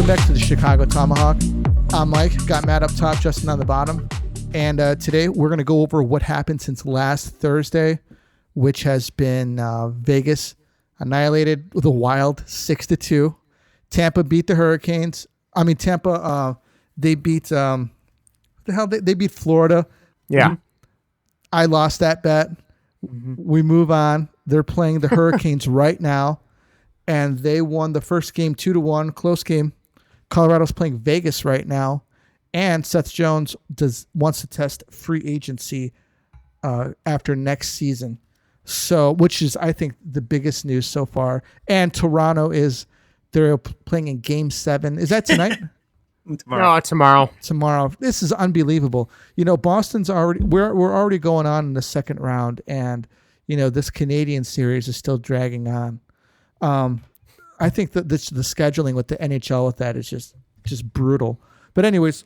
Welcome back to the Chicago Tomahawk. I'm Mike, got Matt up top, Justin on the bottom. And today we're going to go over what happened since last Thursday, which has been Vegas annihilated with a wild 6-2. Tampa beat the Hurricanes. Tampa, they beat, they beat Florida. Yeah. I lost that bet. Mm-hmm. We move on. They're playing the Hurricanes right now, and they won the first game 2-1, close game. Colorado's playing Vegas right now, and Seth Jones wants to test free agency after next season. So, which is, I think, the biggest news so far. And Toronto they're playing in Game 7. Is that tonight? Tomorrow. No, tomorrow. Tomorrow. This is unbelievable. Boston's we're already going on in the second round, and this Canadian series is still dragging on. I think that the scheduling with the NHL with that is just brutal. But anyways,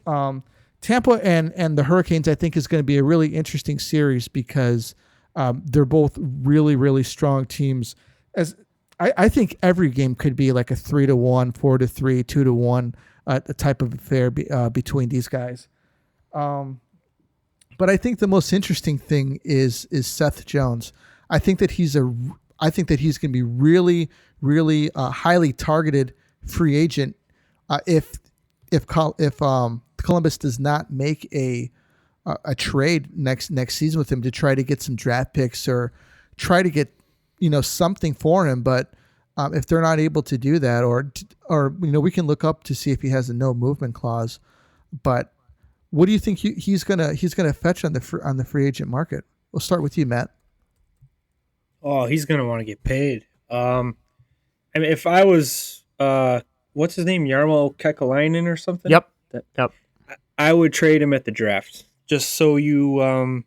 Tampa and the Hurricanes, I think, is going to be a really interesting series because they're both really, really strong teams. As I think every game could be like a 3-1, 4-3, 2-1 a type of affair between these guys. But I think the most interesting thing is Seth Jones. I think that he's going to be really, really highly targeted free agent if Columbus does not make a trade next season with him to try to get some draft picks or try to get something for him. But if they're not able to do that, or we can look up to see if he has a no movement clause. But what do you think he's gonna fetch on the free agent market? We'll start with you, Matt. Oh, he's going to want to get paid. If I was, what's his name, Jarmo Kekalainen or something? Yep. I would trade him at the draft just so you,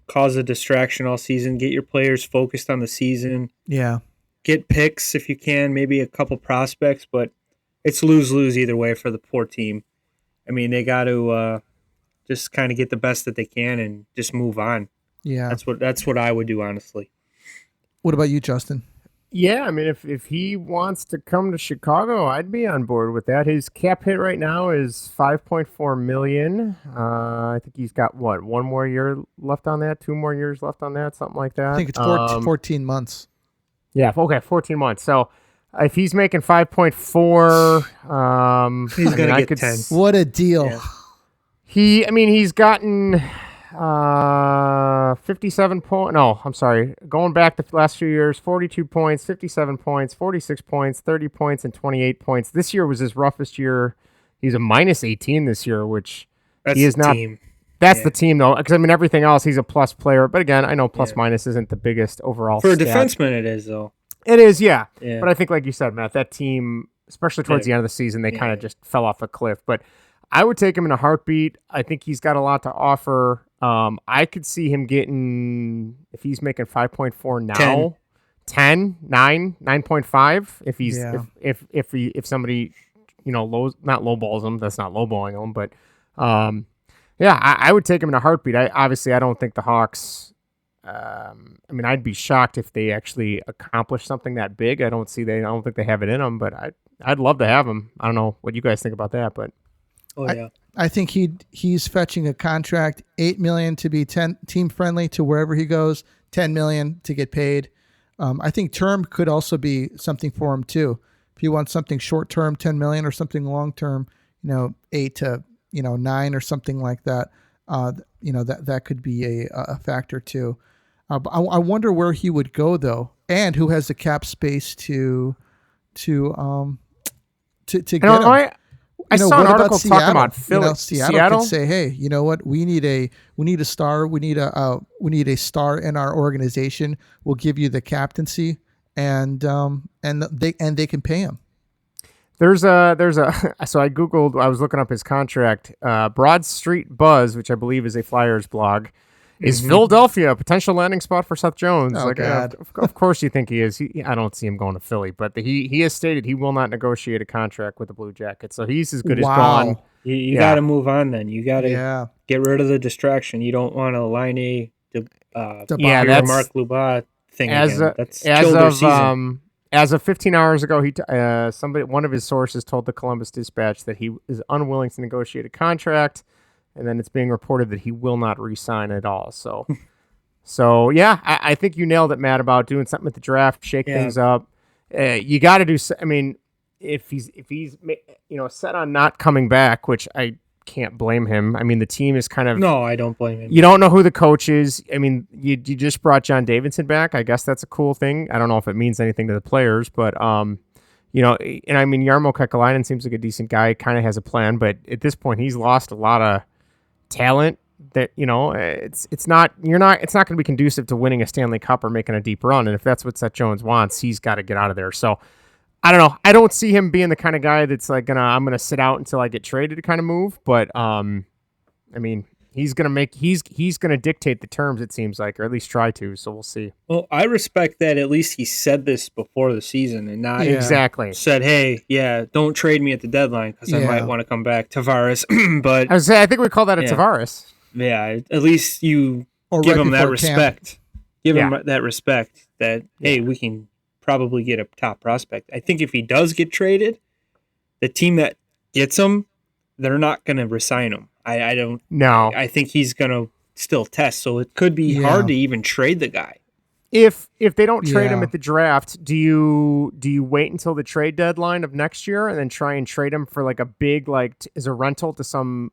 cause a distraction all season, get your players focused on the season. Yeah. Get picks if you can, maybe a couple prospects, but it's lose-lose either way for the poor team. They got to just kind of get the best that they can and just move on. Yeah. That's what I would do, honestly. What about you, Justin? Yeah, if he wants to come to Chicago, I'd be on board with that. His cap hit right now is $5.4 million. I think he's got, one more year left on that, 2 more years left on that, something like that. I think it's 14 months. Yeah, okay, 14 months. So if he's making 5.4, he's going to get 10. What a deal. Yeah. He's gotten 57 points. No, I'm sorry. Going back the last few years, 42 points, 57 points, 46 points, 30 points, and 28 points. This year was his roughest year. He's a minus 18 this year, which that's he is not. Team. That's the team, though, because everything else, he's a plus player. But again, I know plus minus isn't the biggest overall for a stat. defenseman. It is, though. It is, yeah. But I think, like you said, Matt, that team, especially towards the end of the season, they kind of just fell off a cliff. But I would take him in a heartbeat. I think he's got a lot to offer. I could see him getting, if he's making 5.4 now, 10, 9, 9.5. If he's if somebody not lowballs him, that's not lowballing him, but I would take him in a heartbeat. I don't think the Hawks. I'd be shocked if they actually accomplish something that big. I don't think they have it in them, but I'd love to have him. I don't know what you guys think about that, but. Oh yeah. I think he's fetching a contract, $8 million to be team friendly to wherever he goes, $10 million to get paid. I think term could also be something for him too. If you want something short term, $10 million, or something long term, 8 to 9 or something like that. That could be a factor too. But I wonder where he would go though, and who has the cap space to get him. I saw an article talking about Philly. Seattle could say, "Hey, you know what? We need a star. We need a star in our organization. We'll give you the captaincy, and they can pay him." So I Googled. I was looking up his contract. Broad Street Buzz, which I believe is a Flyers blog, is Philadelphia a potential landing spot for Seth Jones? Oh, God. Of course you think he is. I don't see him going to Philly, but he has stated he will not negotiate a contract with the Blue Jackets, so he's as good as gone. You got to move on then. You got to get rid of the distraction. You don't want a line A, Mark Lubat thing again. That's killed their season. as of 15 hours ago, one of his sources told the Columbus Dispatch that he is unwilling to negotiate a contract, and then it's being reported that he will not re-sign at all. So, yeah, I think you nailed it, Matt, about doing something at the draft, shake things up. You got to do. I mean, if he's set on not coming back, which I can't blame him. I mean, the team is kind of... No, I don't blame him. You don't know who the coach is. I mean, you just brought John Davidson back. I guess that's a cool thing. I don't know if it means anything to the players, but, and I mean, Jarmo Kekalainen seems like a decent guy, kind of has a plan, but at this point, he's lost a lot of talent that, it's not going to be conducive to winning a Stanley Cup or making a deep run. And if that's what Seth Jones wants, he's got to get out of there. So, I don't know. I don't see him being the kind of guy that's like I'm gonna sit out until I get traded kind of move. But I mean, he's gonna dictate the terms, it seems like, or at least try to. So we'll see. Well, I respect that at least he said this before the season and not exactly said, "Hey, don't trade me at the deadline because I might want to come back." Tavares, but I think we call that a Tavares. Yeah, at least you give him that respect. Give him that respect that hey, we can probably get a top prospect. I think if he does get traded, the team that gets him, they're not going to resign him. I don't know. I think he's going to still test. So it could be hard to even trade the guy. If they don't trade him at the draft, do you wait until the trade deadline of next year and then try and trade him for like a big as a rental to some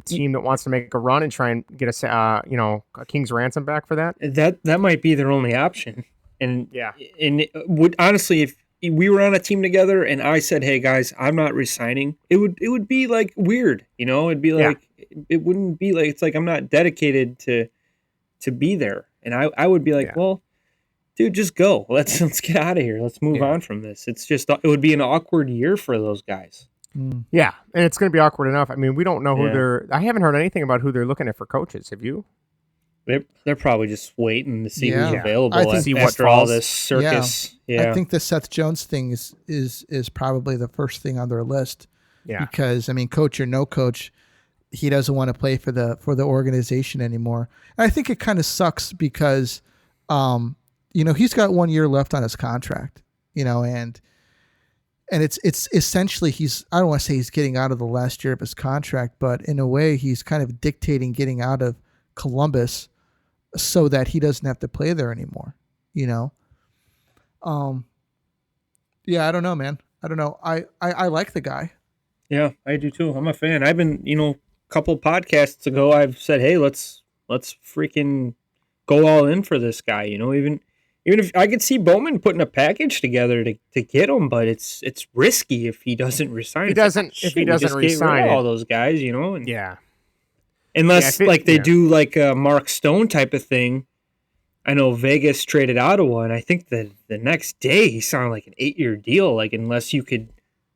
team that wants to make a run and try and get a king's ransom back for that? That might be their only option. And would honestly, if we were on a team together and I said, "Hey guys, I'm not resigning," it would be like weird, It'd be like it wouldn't be like it's like I'm not dedicated to be there, and I would be like, "Well, dude, just go. Let's get out of here. Let's move on from this." It would be an awkward year for those guys. Yeah, and it's going to be awkward enough. I mean, we don't know who they're. I haven't heard anything about who they're looking at for coaches. Have you? They're probably just waiting to see who's available after all this circus. I think the Seth Jones thing is probably the first thing on their list. Yeah. Because I mean, coach or no coach, he doesn't want to play for the organization anymore. And I think it kind of sucks because he's got 1 year left on his contract, and it's essentially I don't want to say he's getting out of the last year of his contract, but in a way he's kind of dictating getting out of Columbus so that he doesn't have to play there anymore, I don't know, man. I don't know. I like the guy. Yeah, I do too. I'm a fan. I've been, a couple podcasts ago, I've said, hey, let's freaking go all in for this guy. Even if I could see Bowman putting a package together to get him, but it's risky if he doesn't resign. If he doesn't resign all those guys, and unless they do like a Mark Stone type of thing. I know Vegas traded Ottawa, and I think that the next day he signed like an 8-year deal. Like unless you could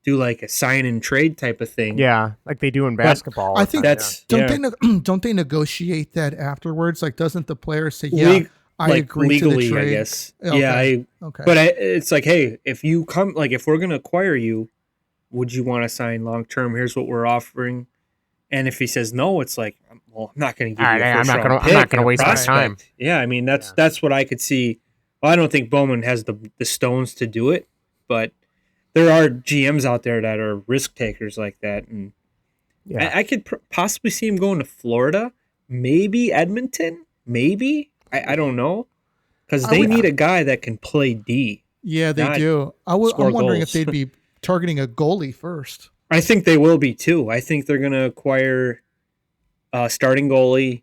do like a sign and trade type of thing. Yeah, like they do in basketball. I think don't they negotiate that afterwards? Like doesn't the player say, I agree legally, to the trade? I guess. Okay. Okay. But it's like, hey, if you come, like if we're going to acquire you, would you want to sign long term? Here's what we're offering. And if he says no, it's like, well, I'm not going to give you a first round pick. I'm not going to waste my time. Yeah, I mean that's what I could see. Well, I don't think Bowman has the stones to do it, but there are GMs out there that are risk takers like that, and I could possibly see him going to Florida, maybe Edmonton, maybe I don't know, because they need a guy that can play D. Yeah, they do. I'm wondering if they'd be targeting a goalie first. I think they will be too. I think they're going to acquire a starting goalie,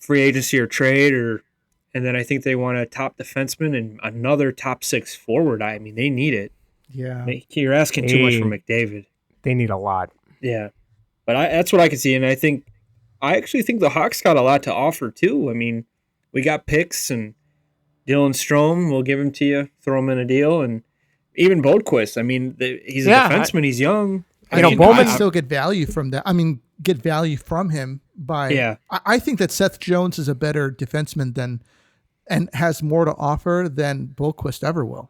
free agency or trade, and then I think they want a top defenseman and another top 6 forward. I mean, they need it. Yeah, you're asking too much from McDavid. They need a lot. Yeah, but that's what I can see, and I actually think the Hawks got a lot to offer too. I mean, we got picks and Dylan Strome. We'll give him to you, throw him in a deal, and even Bodequist. I mean, he's a defenseman. He's young. Bowman still get value from that. I mean, get value from him by. Yeah, I think that Seth Jones is a better defenseman and has more to offer than Bodequist ever will.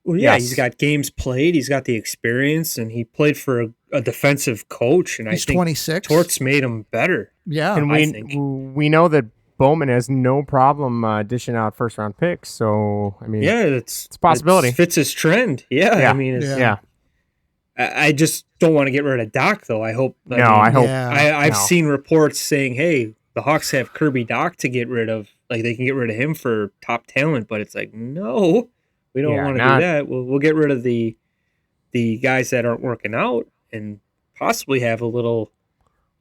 Well, yeah, He's got games played. He's got the experience, and he played for a defensive coach. And he's I think 26. Torts made him better. Yeah, and we know that Bowman has no problem dishing out first-round picks. So, I mean, it's a possibility. It fits his trend. Yeah. I mean, I just don't want to get rid of Doc, though. I hope. I've seen reports saying, hey, the Hawks have Kirby Doc to get rid of. Like, they can get rid of him for top talent. But it's like, no, we don't want to do that. We'll get rid of the guys that aren't working out and possibly have a little,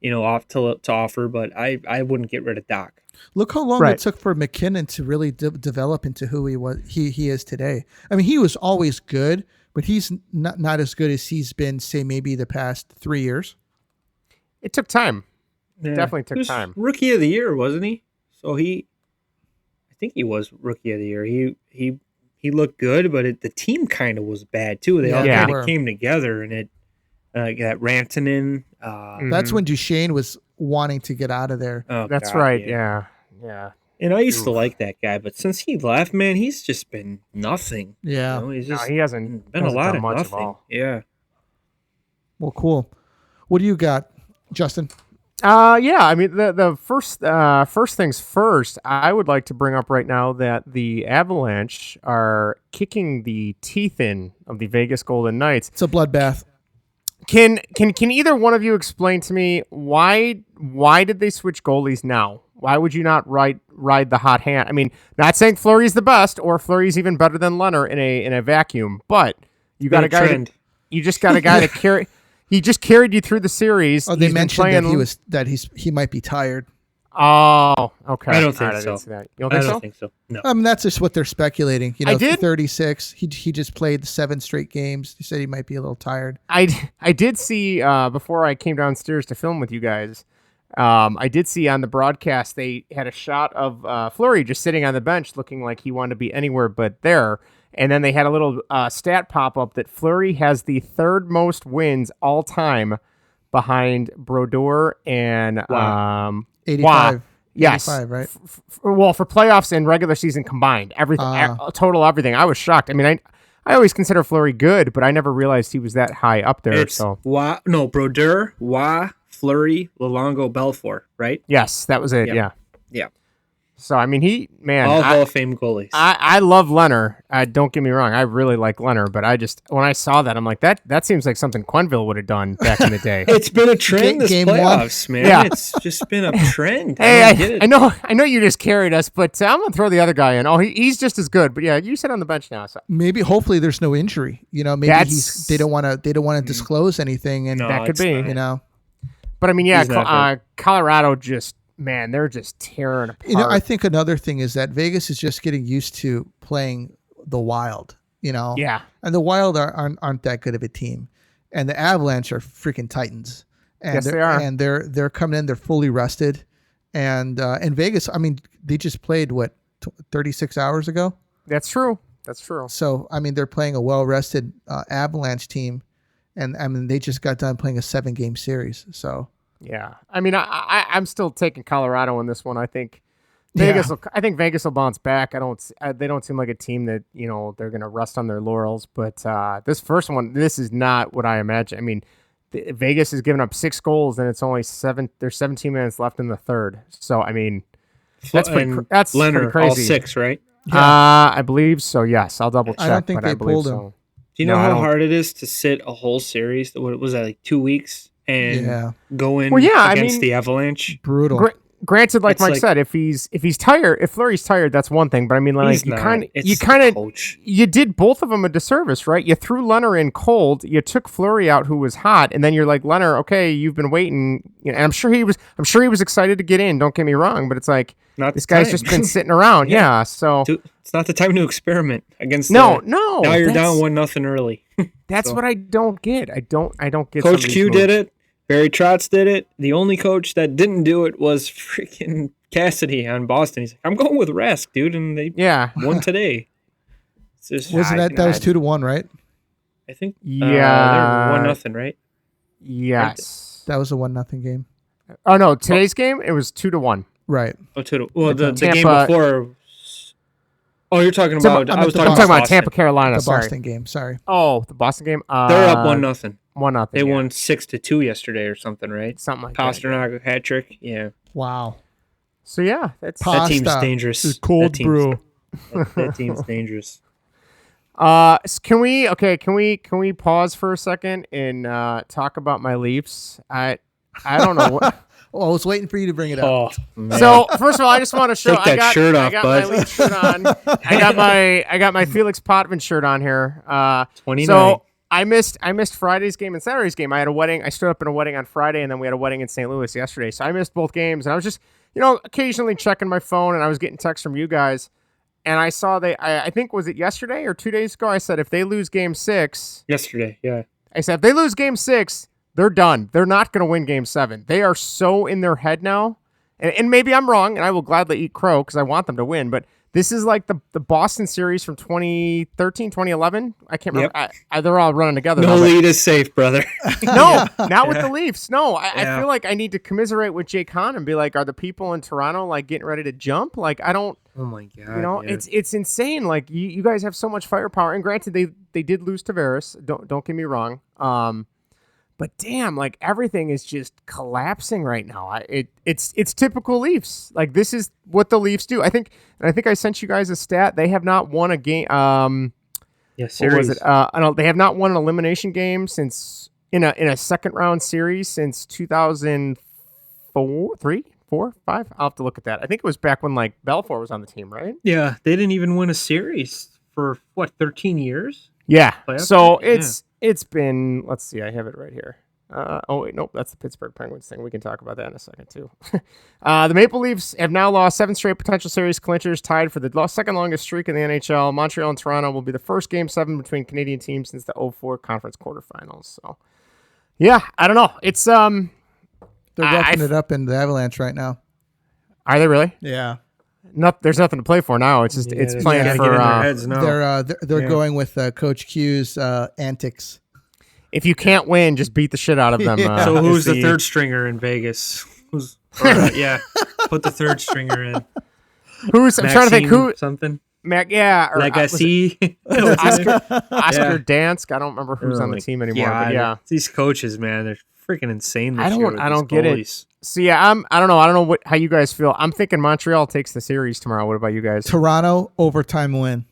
off to offer. But I wouldn't get rid of Doc. Look how long it took for McKinnon to really develop into who he is today. I mean, he was always good, but he's not as good as he's been, say, maybe the past 3 years. It took time. Yeah. It definitely took time. Rookie of the year, wasn't he? So I think he was rookie of the year. He looked good, but the team kind of was bad too. They all kind of came together, and it got Rantanen. That's when Duchesne was wanting to get out of there. Oh, that's right. Yeah. And I used to like that guy, but since he left, man, he's just been nothing. Yeah, he hasn't been a lot of much nothing. Of all. Yeah. Well, cool. What do you got, Justin? I mean, the first things first, I would like to bring up right now that the Avalanche are kicking the teeth in of the Vegas Golden Knights. It's a bloodbath. Can either one of you explain to me why did they switch goalies now? Why would you not ride the hot hand? I mean, not saying Fleury's the best or Fleury's even better than Leonard in a vacuum, but you got a guy. You just got a guy to carry. He just carried you through the series. Oh, they mentioned that he might be tired. Oh, okay. I don't think so. You don't think so? No. That's just what they're speculating. I did? 36. He just played 7 straight games. He said he might be a little tired. I did see before I came downstairs to film with you guys. I did see on the broadcast they had a shot of Fleury just sitting on the bench, looking like he wanted to be anywhere but there. And then they had a little stat pop up that Fleury has the 3rd most wins all time, behind Brodeur and 85. Yes. 85, right? Well, for playoffs and regular season combined, everything, total everything. I was shocked. I mean, I always consider Fleury good, but I never realized he was that high up there. Brodeur, Fleury, Luongo, Belfour, right? Yes, that was it. Yeah. So, I mean, all Hall of Fame goalies. I love Leonard. Don't get me wrong. I really like Leonard, but when I saw that, I'm like, that seems like something Quenneville would have done back in the day. It's been a trend this playoffs, man. Yeah. It's just been a trend. Hey, I know you just carried us, but I'm going to throw the other guy in. Oh, he's just as good. But yeah, you sit on the bench now. So. Maybe, hopefully there's no injury. Maybe they don't want to disclose anything. And that could be, But I mean, Colorado just, man, they're just tearing apart. I think another thing is that Vegas is just getting used to playing the Wild, Yeah. And the Wild aren't that good of a team. And the Avalanche are freaking titans. And yes, they are. And they're coming in, they're fully rested. And Vegas, I mean, they just played, 36 hours ago? That's true. So, I mean, they're playing a well-rested Avalanche team. And, I mean, they just got done playing a 7-game series, so... Yeah, I mean, I'm still taking Colorado in this one. I think Vegas will bounce back. They don't seem like a team that they're going to rest on their laurels. But this first one, this is not what I imagine. I mean, Vegas has given up 6 goals, and it's only 7. There's 17 minutes left in the third. So I mean, that's Leonard, pretty crazy. All 6, right? Yeah. I believe so. Yes, I'll double check. I don't think they pulled him. So. Do you know how hard it is to sit a whole series? What was that, like 2 weeks? And go in against the Avalanche. Brutal. Granted, like Mike said, if he's tired, if Fleury's tired, that's one thing. But I mean, like you did both of them a disservice, right? You threw Leonard in cold, you took Fleury out, who was hot, and then you're like, Leonard, okay, you've been waiting. And I'm sure he was excited to get in. Don't get me wrong, but it's like this guy's just been sitting around. Yeah, so it's not the time to experiment against. No. Now you're down 1-0 early. That's what I don't get. I don't get. Coach Q did it. Barry Trotz did it. The only coach that didn't do it was freaking Cassidy on Boston. He's like, I'm going with Rask, dude, and they won today. Wasn't that was 2-1, right? I think. Yeah, they were 1-0, right? Yes, that was a 1-0 game. Oh no, today's game it was 2-1. Right. Oh, 2-1. Well, the game before. Oh, you're talking about. I'm talking about Tampa, Carolina. The Boston game. Sorry. Oh, the Boston game. They're up 1-0. 1-0. They won 6-2 yesterday or something, right? Something like Pasternak hat trick. Yeah. Wow. So yeah, that team's dangerous. Cold brew. That team's dangerous. Can we pause for a second and talk about my Leafs? I don't know what. I was waiting for you to bring it up. Man. So first of all, I just want to show Take that shirt off, I got bud. my Leafs shirt on. I got my Felix Potvin shirt on here. 29. So I missed Friday's game and Saturday's game. I had a wedding. I stood up in a wedding on Friday, and then we had a wedding in St. Louis yesterday. So I missed both games, and I was just occasionally checking my phone, and I was getting texts from you guys, and I saw I think was it yesterday or 2 days ago? I said if they lose Game 6, Yesterday, yeah. I said if they lose Game 6. They're done. They're not going to win Game 7. They are so in their head now. And maybe I'm wrong, and I will gladly eat crow because I want them to win. But this is like the Boston series from 2013, 2011. I can't remember. Yep. They're all running together. No lead is safe, brother. No, not with the Leafs. No, I feel like I need to commiserate with Jake Hahn and be like, are the people in Toronto like getting ready to jump? Like, I don't. Oh my god. It's insane. Like you guys have so much firepower. And granted, they did lose Tavares. Don't get me wrong. But damn, like everything is just collapsing right now. It's typical Leafs. Like this is what the Leafs do. I think I sent you guys a stat. They have not won a game. Series. What was it? No, they have not won an elimination game since in a second round series since 2004, 3, 4, 5. I'll have to look at that. I think it was back when like Belfour was on the team, right? Yeah, they didn't even win a series for 13 years. Yeah. Playoff So series? it's been, let's see, I have it right here. Oh, wait, nope, that's the Pittsburgh Penguins thing. We can talk about that in a second, too. The Maple Leafs have now lost 7 straight potential series clinchers, tied for the second longest streak in the NHL. Montreal and Toronto will be the first Game 7 between Canadian teams since the 2004 conference quarterfinals. So, yeah, I don't know. It's, They're roughing it up in the Avalanche right now. Are they really? Yeah. There's nothing to play for now. It's just it's playing gotta for. get in their heads now. They're going with Coach Q's antics. If you can't win, just beat the shit out of them. So who's the third stringer in Vegas? Put the third stringer in. I'm trying to think who something. Yeah, or Legacy. Oscar Dansk. I don't remember who's on the team anymore. But yeah, these coaches, man, they're freaking insane. I don't get it. So yeah, I don't know. I don't know how you guys feel. I'm thinking Montreal takes the series tomorrow. What about you guys? Toronto overtime win.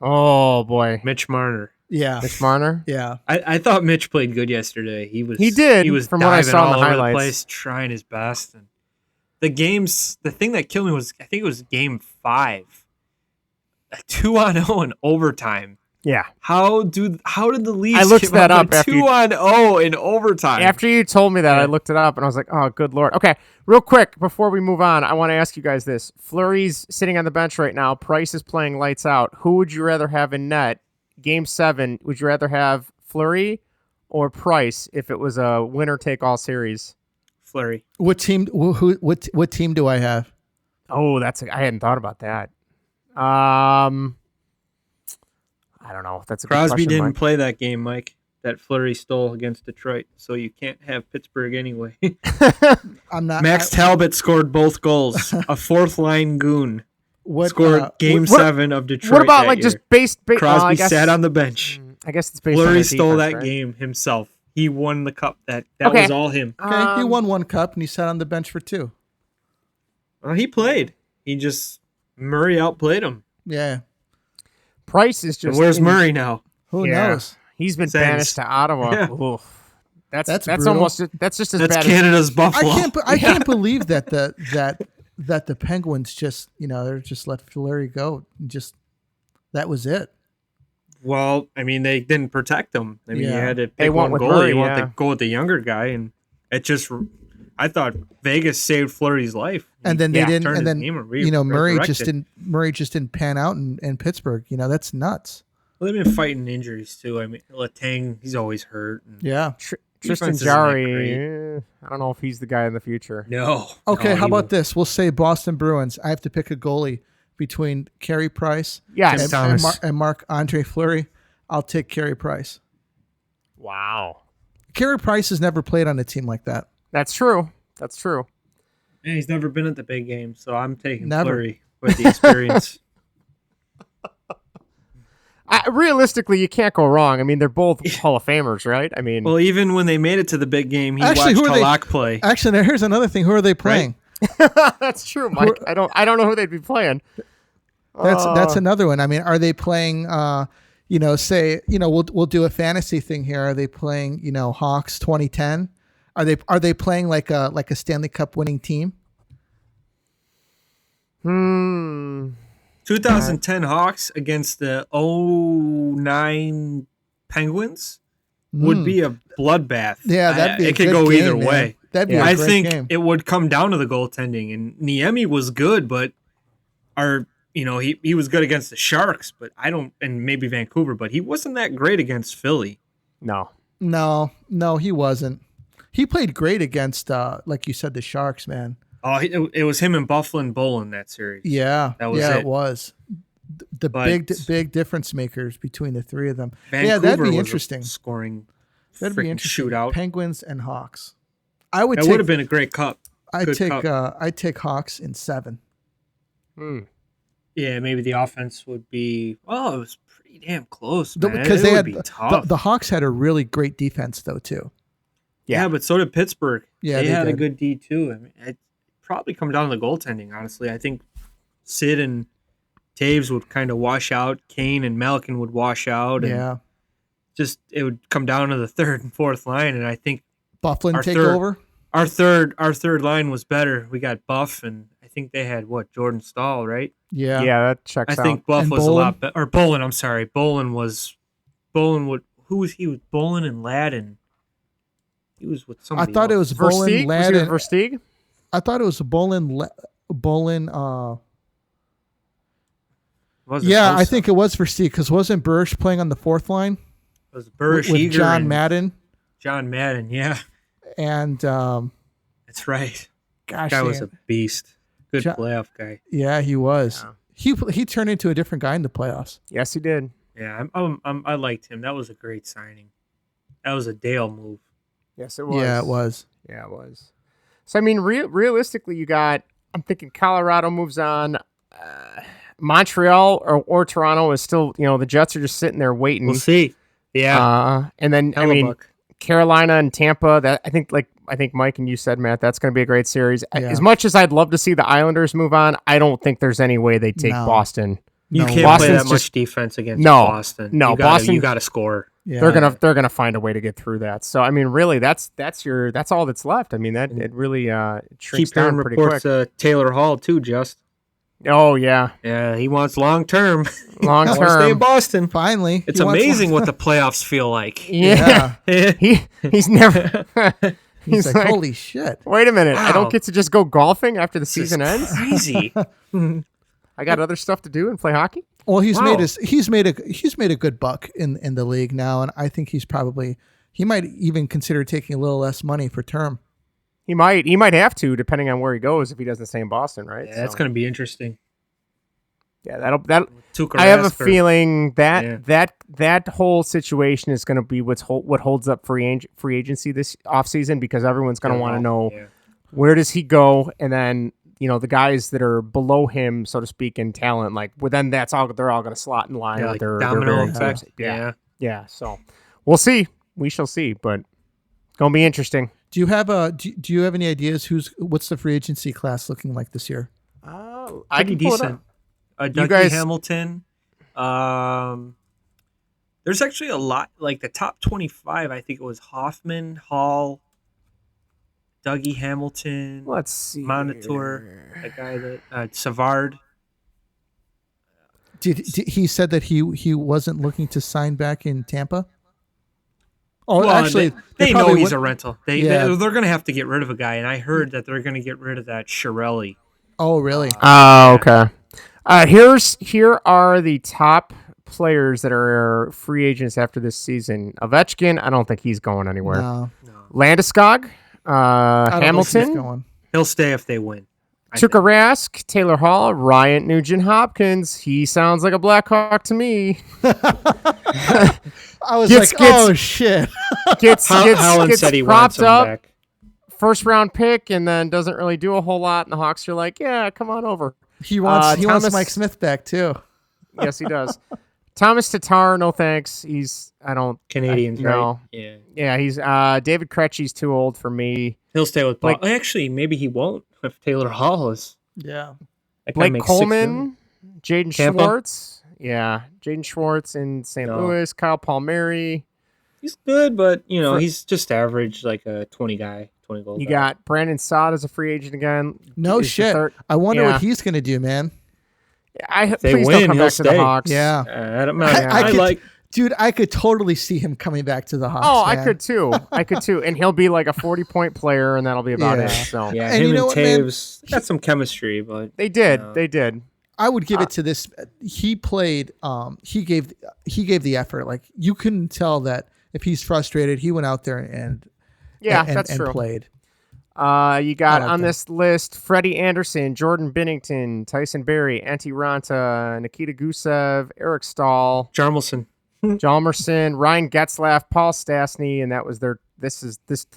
Oh boy, Mitch Marner. Yeah, Mitch Marner. Yeah, I thought Mitch played good yesterday. He did. He was from what I saw in the all over highlights. the place, trying his best. And the thing that killed me was I think it was Game 5, a 2-on-0 in overtime. Yeah. How did the Leafs? I looked that up after 2-on-0 in overtime. After you told me that, I looked it up and I was like, "Oh, good lord." Okay, real quick before we move on, I want to ask you guys this: Fleury's sitting on the bench right now. Price is playing lights out. Who would you rather have in net? Game 7. Would you rather have Fleury or Price if it was a winner take all series? Fleury. What team? What team do I have? Oh, I hadn't thought about that. I don't know. That's a good Crosby question, didn't Mike. play that game, Mike. That Fleury stole against Detroit, so you can't have Pittsburgh anyway. I'm not. Max Talbot scored both goals. A fourth line goon scored Game 7 of Detroit. What about that like year. just based? Crosby sat on the bench. I guess it's based. Fleury on stole defense, that right? game himself. He won the cup. That Okay. was all him. Okay, he won 1 cup and he sat on the bench for 2. Well, he played. Murray outplayed him. Yeah. Price is And just. where's Murray now? Who Yeah. knows? He's been Sens. banished to Ottawa. Yeah. Oof. That's brutal. almost that's just as That's bad. Canada's Buffalo. I can't believe that the Penguins just they're just let Fleury go. That was it. Well, I mean, they didn't protect him. I mean, you had to They pick went one with goalie. Murray, You want yeah. to go with the younger guy, and it just. I thought Vegas saved Fleury's life, And then they didn't. turned And his then name around, Murray resurrected. just didn't pan out in Pittsburgh. That's nuts. Well, they've been fighting injuries too. I mean, Letang, he's always hurt. And Yeah. Tristan defense isn't that Jarry. I don't know if he's the guy in the future. No. Okay. No, How he about this? We'll say Boston Bruins. I have to pick a goalie between Carey Price Yes. and Marc-Andre Fleury. I'll take Carey Price. Wow. Carey Price has never played on a team like that. That's true. That's true. Yeah, he's never been at the big game, so I'm taking Never. Fleury with the experience. Realistically, you can't go wrong. I mean, they're both Hall of Famers, right? I mean, Well, even when they made it to the big game, he Actually, watched who are they- Halak play. Actually, now here's another thing. Who are they playing? That's true, Mike. I don't know who they'd be playing. That's another one. I mean, are they playing? Say we'll do a fantasy thing here. Are they playing Hawks 2010? Are they playing like a Stanley Cup winning team? 2010 Hawks against the 2009 Penguins would be a bloodbath. Yeah, that'd be. It could go either way. That'd be a great think game. it would come down to the goaltending, and Niemi was good, but he was good against the Sharks, but and maybe Vancouver, but he wasn't that great against Philly. No, he wasn't. He played great against, like you said, the Sharks, man. Oh, it was him and Bufflin Bolin that series. Yeah, that was it. It was. Big difference makers between the three of them. Vancouver that'd be was interesting. Scoring, that'd be interesting. Shootout. Penguins and Hawks. That would have been a great cup. I'd take Hawks in 7. Yeah, maybe the offense would be. Oh, it was pretty damn close, man. Because it would be tough. The Hawks had a really great defense though too. Yeah, but so did Pittsburgh. Yeah, they had did. a good D too. I mean, it probably come down to the goaltending. Honestly, I think Sid and Taves would kind of wash out. Kane and Malkin would wash out. And it would come down to the third and fourth line, and I think Bufflin take over. Our third line was better. We got Buff, and I think they had Jordan Stahl, right? Yeah, that checks out. I think Buff was a lot better. Or Bolin, I'm sorry. Bolin would. Who was he? Was Bolin and Ladd? He was with somebody. I thought else. it was Bolin, Ladd, and Versteeg. I thought it was Bolin. I think it was Versteeg because wasn't Bursch playing on the fourth line? It was Bursch, with Eager, John Madden. John Madden, yeah. And that's right. Gosh, that guy was a beast. Good playoff guy. Yeah, he was. Yeah. He turned into a different guy in the playoffs. Yes, he did. Yeah, I liked him. That was a great signing. That was a Dale move. Yes, it was. Yeah, it was. Yeah, it was. So I mean, realistically, I'm thinking Colorado moves on. Montreal or Toronto is still, the Jets are just sitting there waiting. We'll see. Yeah. And then Carolina and Tampa. I think Mike and you said, Matt, that's going to be a great series. Yeah. As much as I'd love to see the Islanders move on, I don't think there's any way they take Boston. You can't play that much defense against Boston. No, Boston. You got to score. Yeah. They're gonna find a way to get through that. So I mean, really, that's all that's left. I mean, that it really shrinks down pretty quick. Taylor Hall too, just. Oh yeah. Yeah, he wants long term. Long term. Stay in Boston. Finally, it's amazing what the playoffs feel like. Yeah. He's never. He's like, holy shit! Wait a minute, wow. I don't get to just go golfing after the season ends. Crazy. I got other stuff to do and play hockey. Well, he's made a good buck in the league now, and I think he might even consider taking a little less money for term. He might have to, depending on where he goes, if he doesn't stay in Boston, right? Yeah, that's going to be interesting. Yeah, that'll. I have a feeling that whole situation is going to be what holds up free agency this offseason, because everyone's going to want to know where does he go, and then the guys that are below him, so to speak, in talent, then they're all going to slot in line. Yeah, like domino effect. Yeah. So we'll see. We shall see, but it's going to be interesting. Do you have any ideas what's the free agency class looking like this year? Pretty decent. Dougie Hamilton. There's actually a lot, like the top 25. I think it was Hoffman, Hall, Dougie Hamilton. Let's see. Monitor, that guy that Savard. He said that he wasn't looking to sign back in Tampa? Oh, well, actually, they know he's a rental. They're going to have to get rid of a guy, and I heard that they're going to get rid of that Chiarelli. Oh, really? Okay. Here are the top players that are free agents after this season. Ovechkin, I don't think he's going anywhere. No. Landeskog, Hamilton. He'll stay if they win. Tuukka Rask, Taylor Hall, Ryan Nugent-Hopkins. He sounds like a Blackhawk to me. I was oh shit! Gets said he propped up, back. First round pick, and then doesn't really do a whole lot. And the Hawks are like, yeah, come on over. He wants Mike Smith back too. Yes, he does. Thomas Tatar, no thanks. Canadians, right? Yeah. He's David Krejci's too old for me. He'll stay with Boston. Actually, maybe he won't. if Taylor Hall is. Yeah. Blake Coleman, Jaden Schwartz. Yeah, Jaden Schwartz in St. Louis. Kyle Palmieri. He's good, but he's just average, like a 20 goal. You got Brandon Saad as a free agent again. No shit. I wonder what he's gonna do, man. Please don't come back to the Hawks. Yeah. Dude, I could totally see him coming back to the Hawks. Oh, man. I could too. And he'll be like a 40-point player, and that'll be about it. So yeah, and him and Taves got some chemistry, but they did. I would give it to this. He played. He gave the effort. Like, you couldn't tell that if he's frustrated, he went out there and that's true. Played. You got on this list Freddie Anderson, Jordan Binnington, Tyson Berry, Antti Ranta, Nikita Gusev, Eric Stahl, Hjalmarsson, Ryan Getzlaf, Paul Stastny, and that was the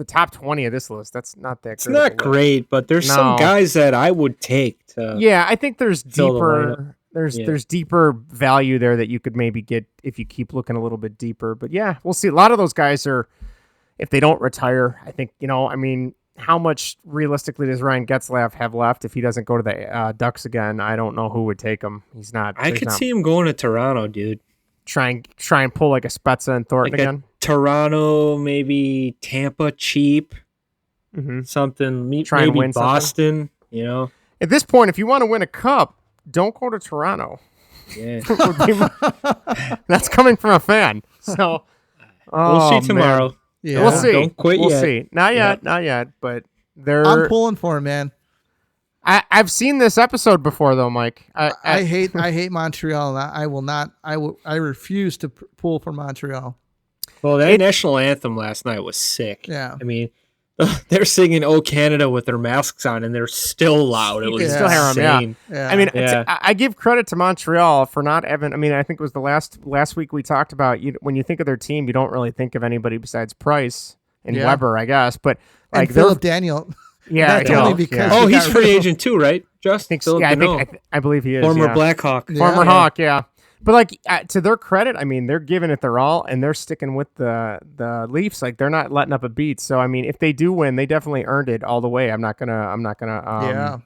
top 20 of this list. That's not that. It's not great, but there's some guys that I would take to. Yeah, I think there's deeper. There's deeper value there that you could maybe get if you keep looking a little bit deeper. But yeah, we'll see. A lot of those guys are, if they don't retire, I think how much realistically does Ryan Getzlaf have left if he doesn't go to the Ducks again? I don't know who would take him. He's not. I could see him going to Toronto, dude. Try and pull like a Spezza and Thornton again. Toronto, maybe Tampa, cheap. Mm-hmm. Something. Maybe win Boston. Something. At this point, if you want to win a cup, don't go to Toronto. Yeah, that's coming from a fan. So we'll see tomorrow. Man. Yeah, we'll see. Don't quit we'll yet. See. Not yet. But I'm pulling for him, man. I've seen this episode before, though, Mike. I hate Montreal. I refuse to pull for Montreal. Well, that national anthem last night was sick. Yeah, I mean, they're singing "Oh Canada" with their masks on, and they're still loud. It was insane. I mean, I give credit to Montreal for not having. I mean, I think it was the last week we talked about. When you think of their team, you don't really think of anybody besides Price and Weber, I guess. But like Philip Daniel. Yeah, only because he's free agent too, right? Just I believe he is. Former Blackhawk, former Hawk, yeah. But like to their credit, I mean, they're giving it their all, and they're sticking with the Leafs. Like, they're not letting up a beat. So I mean, if they do win, they definitely earned it all the way. I'm not gonna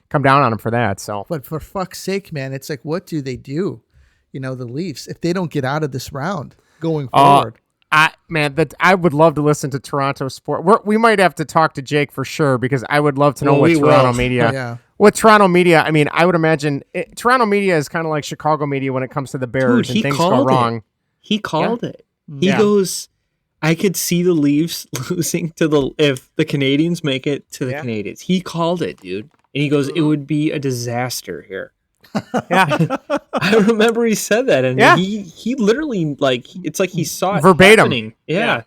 come down on them for that. So, but for fuck's sake, man, it's like, what do they do? The Leafs, if they don't get out of this round going forward. I would love to listen to Toronto Sport. We might have to talk to Jake for sure, because I would love to know what Toronto media. Yeah. With Toronto media, I mean, I would imagine Toronto media is kind of like Chicago media when it comes to the Bears and things go wrong. He called it. He goes, I could see the Leafs losing if the Canadians make it to the Canadians. He called it, dude. And he goes, it would be a disaster here. Yeah. I remember he said that, and he literally, like, it's like he saw it verbatim. Happening. Yeah.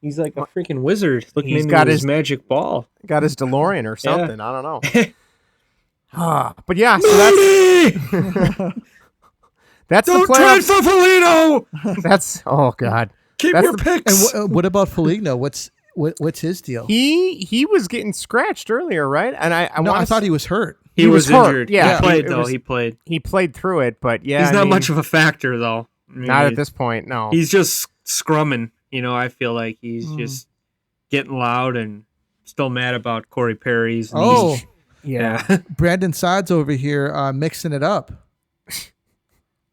He's like a freaking wizard looking into his magic ball. Got his DeLorean or something. I don't know. But yeah, so that's don't the trade for Foligno. That's God. Keep your picks. And what about Foligno? What's his deal? He was getting scratched earlier, right? And I thought he was hurt. He was injured. Yeah, he played though. He played. He played through it, but he's not much of a factor though. Not at this point. No, he's just scrumming. I feel like he's just getting loud and still mad about Corey Perry's. Yeah. Brandon Saad's over here mixing it up.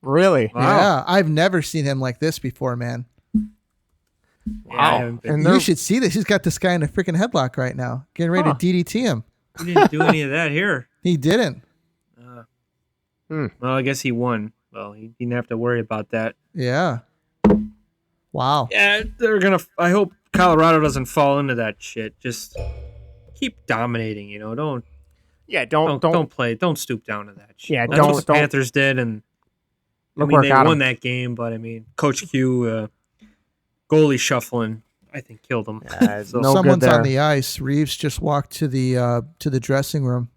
Really? Wow. Yeah, I've never seen him like this before, man. Wow. And you should see this. He's got this guy in a freaking headlock right now, getting ready to DDT him. He didn't do any of that here. He didn't. Well, I guess he won. Well, he didn't have to worry about that. Yeah. Wow. Yeah, I hope Colorado doesn't fall into that shit. Just keep dominating, Don't play. Don't stoop down to that shit. Yeah, That's what the Panthers did, and they won that game. But I mean, Coach Q, goalie shuffling, I think killed them. Someone's on the ice. Reeves just walked to the dressing room.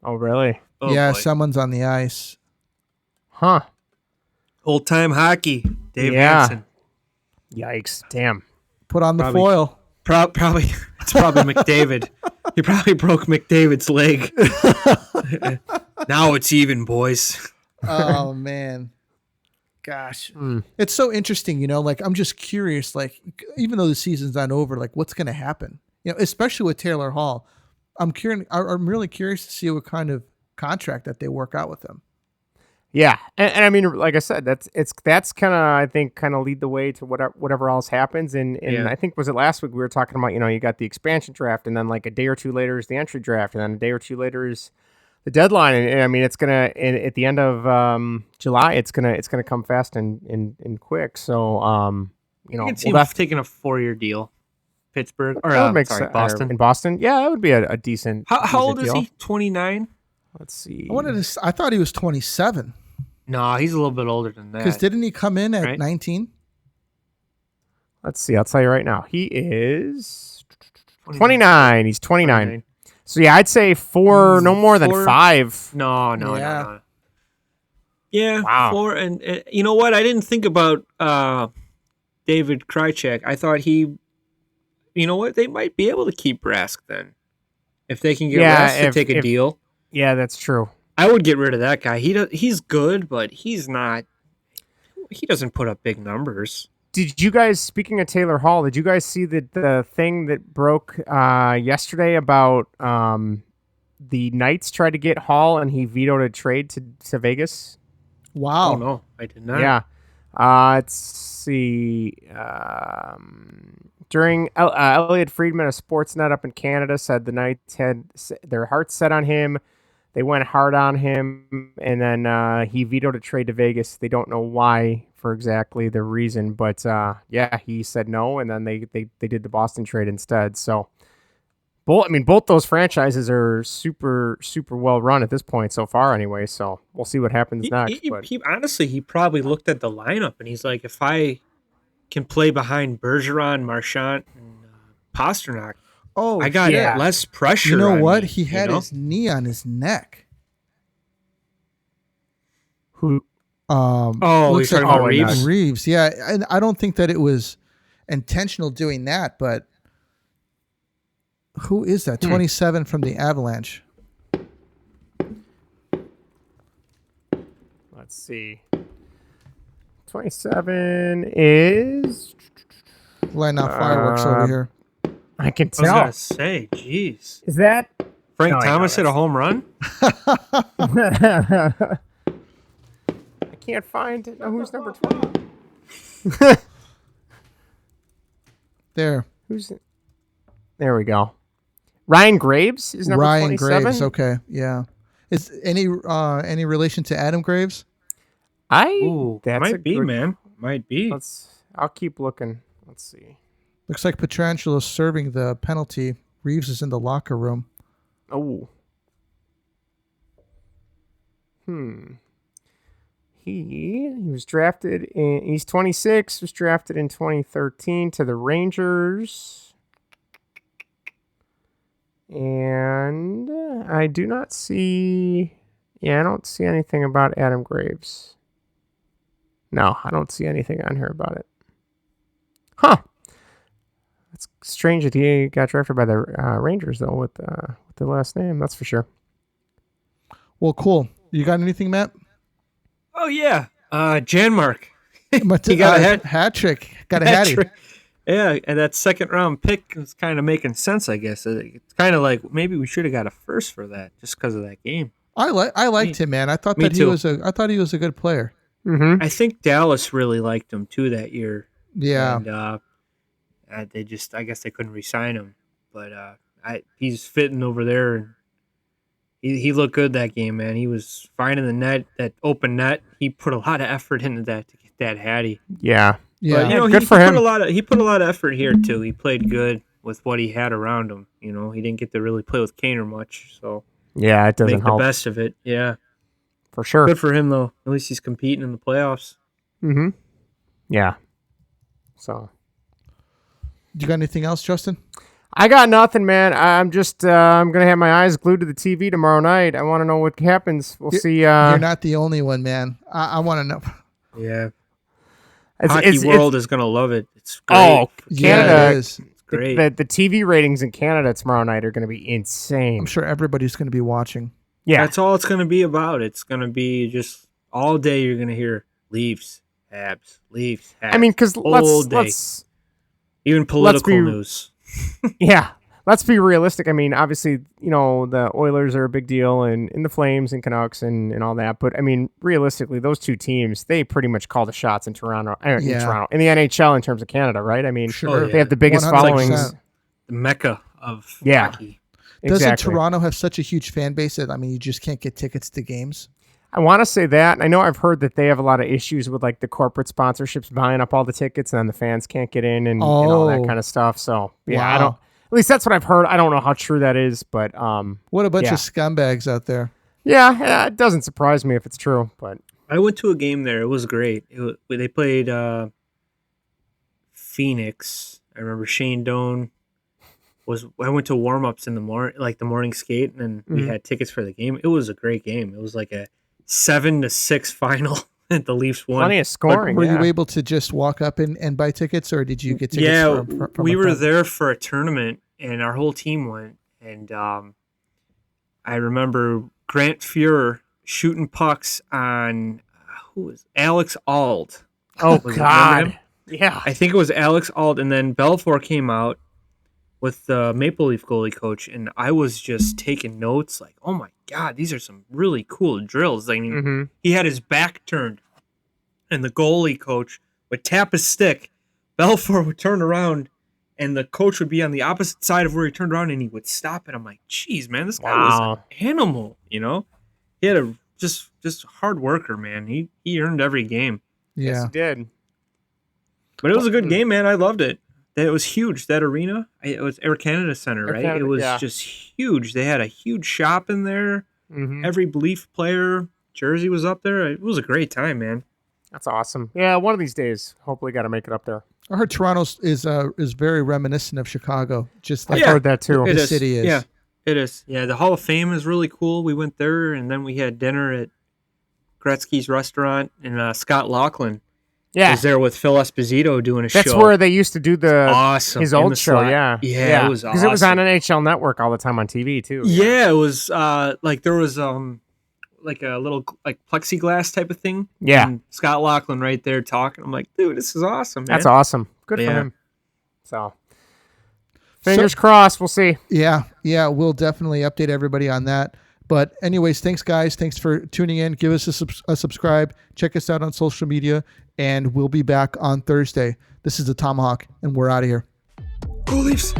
Oh, really? Oh, yeah, boy. Someone's on the ice. Huh. Old time hockey. Dave Hansen. Yikes! Damn. Put on the foil. Probably it's probably McDavid. He probably broke McDavid's leg. Now it's even, boys. Oh man. Gosh. It's so interesting, like, I'm just curious, like, even though the season's not over, like, what's going to happen? Especially with Taylor Hall. I'm curious. I'm really curious to see what kind of contract that they work out with him. Yeah, and I mean, like I said, that's kind of, I think, kind of lead the way to whatever else happens. And I think, was it last week we were talking about, you got the expansion draft, and then like a day or two later is the entry draft, and then a day or two later is the deadline. And I mean, it's gonna at the end of July, it's gonna come fast and quick. So you can see him taking a 4-year deal, Pittsburgh or Boston. In Boston, yeah, that would be a decent. How old is he? 29. Let's see. I thought he was 27. No, he's a little bit older than that. Because didn't he come in at 19? Let's see. I'll tell you right now. He is 29. He's 29. So, yeah, I'd say no more than 5. No. Yeah, wow. 4. And you know what? I didn't think about David Krejci. I thought you know what? They might be able to keep Rask then. If they can get Rask to take a deal. Yeah, that's true. I would get rid of that guy. He's good, but he's not. He doesn't put up big numbers. Did you guys, speaking of Taylor Hall, did you guys see the thing that broke yesterday about the Knights tried to get Hall and he vetoed a trade to Vegas? Wow. Oh, no, I did not. Yeah. Let's see. During Elliot Friedman of Sportsnet up in Canada said the Knights had their hearts set on him. They went hard on him, and then he vetoed a trade to Vegas. They don't know why for exactly the reason, but yeah, he said no, and then they did the Boston trade instead. So, both those franchises are super well run at this point so far, anyway. So we'll see what happens next. Honestly, he probably looked at the lineup and he's like, if I can play behind Bergeron, Marchand, and Pasternak. I got less pressure. You know what? Me, he had his knee on his neck. Who? He's talking about Reeves? Reeves, yeah. And I don't think that it was intentional doing that, but who is that? 27 from the Avalanche. Let's see. 27 is... Lighting out fireworks over here. I can tell. I was gonna say, jeez. Is that Frank Thomas hit a home run? I can't find who's number 20. There. There we go. Ryan Graves is number 27. Graves, okay, yeah. Is any relation to Adam Graves? That might be, man. Might be. I'll keep looking. Let's see. Looks like Petrangelo's serving the penalty. Reeves is in the locker room. Oh. He was drafted he's 26, was drafted in 2013 to the Rangers. And I do not see... Yeah, I don't see anything about Adam Graves. No, I don't see anything on here about it. Huh. It's strange that he got drafted by the Rangers, though, with the last name. That's for sure. Well, cool. You got anything, Matt? Oh, yeah. Janmark. He got a hat trick. Got a hattie. Yeah, and that second-round pick is kind of making sense, I guess. It's kind of like maybe we should have got a first for that just because of that game. I liked him, man. I thought he was a good player. Mm-hmm. I think Dallas really liked him too that year. Yeah. And I guess they couldn't re-sign him, but he's fitting over there, and he looked good that game, man. He was finding the net, that open net. He put a lot of effort into that to get that hattie. Yeah. But, good for him. He put a lot of effort here too. He played good with what he had around him. You know, he didn't get to really play with Kaner much, so yeah, it doesn't make help. the best of it. Yeah, for sure. Good for him though. At least he's competing in the playoffs. Mm-hmm. Yeah. So, you got anything else, Justin? I got nothing, man. I'm just I'm gonna have my eyes glued to the TV tomorrow night. I want to know what happens. We'll see. You're not the only one, man. I want to know. Yeah. Hockey world is gonna love it. It's great. Oh, Canada yeah, it is. It's great. The TV ratings in Canada tomorrow night are gonna be insane. I'm sure everybody's gonna be watching. Yeah, that's all it's gonna be about. It's gonna be just all day. You're gonna hear Leafs, Habs, Leafs, Habs. I mean, because let's even political news. Yeah, let's be realistic. I mean, obviously, the Oilers are a big deal, and the Flames and Canucks and all that. But I mean, realistically, those two teams, they pretty much call the shots in Toronto, in the NHL in terms of Canada, right? I mean, they have the biggest 100%. followings. The mecca of hockey. Doesn't Toronto have such a huge fan base that, I mean, you just can't get tickets to games? I want to say that. I know I've heard that they have a lot of issues with like the corporate sponsorships buying up all the tickets, and then the fans can't get in and all that kind of stuff. So I don't. At least that's what I've heard. I don't know how true that is, but what a bunch of scumbags out there. Yeah, it doesn't surprise me if it's true. But I went to a game there. It was great. They played Phoenix. I remember Shane Doan I went to warm-ups in the morning skate, and then we had tickets for the game. It was a great game. It was like a 7-6 final that the Leafs won. Plenty of scoring. Were you able to just walk up and buy tickets, or did you get tickets? Yeah, from we were there for a tournament, and our whole team went. And I remember Grant Fuhrer shooting pucks on Alex Auld. Oh God, yeah. I think it was Alex Auld, and then Belfour came out with the Maple Leaf goalie coach, and I was just taking notes like, oh my God, these are some really cool drills. I mean, he had his back turned, and the goalie coach would tap his stick. Belfour would turn around, and the coach would be on the opposite side of where he turned around, and he would stop it. I'm like, geez, man, this guy was an animal, He had a just hard worker, man. He earned every game. Yeah. Yes, he did. But it was a good game, man. I loved it. It was huge, that arena. It was Air Canada Center, right? It was just huge. They had a huge shop in there. Every Leaf player jersey was up there. It was a great time, man. That's awesome. Yeah, one of these days, hopefully got to make it up there. I heard Toronto is very reminiscent of Chicago. Just like I've heard that too. The city is. Yeah, it is. Yeah, the Hall of Fame is really cool. We went there, and then we had dinner at Gretzky's restaurant, and Scott Laughlin was there with Phil Esposito doing a show. That's where they used to do his old show. Yeah, it was awesome. Because it was on NHL Network all the time on TV too. Yeah, it was like there was like a little like plexiglass type of thing. Yeah, and Scott Laughlin right there talking. I'm like, dude, this is awesome, man. That's awesome. Good for him. So fingers crossed. We'll see. Yeah, we'll definitely update everybody on that. But anyways, thanks, guys. Thanks for tuning in. Give us a subscribe. Check us out on social media, and we'll be back on Thursday. This is the Tomahawk, and we're out of here. Go Leafs!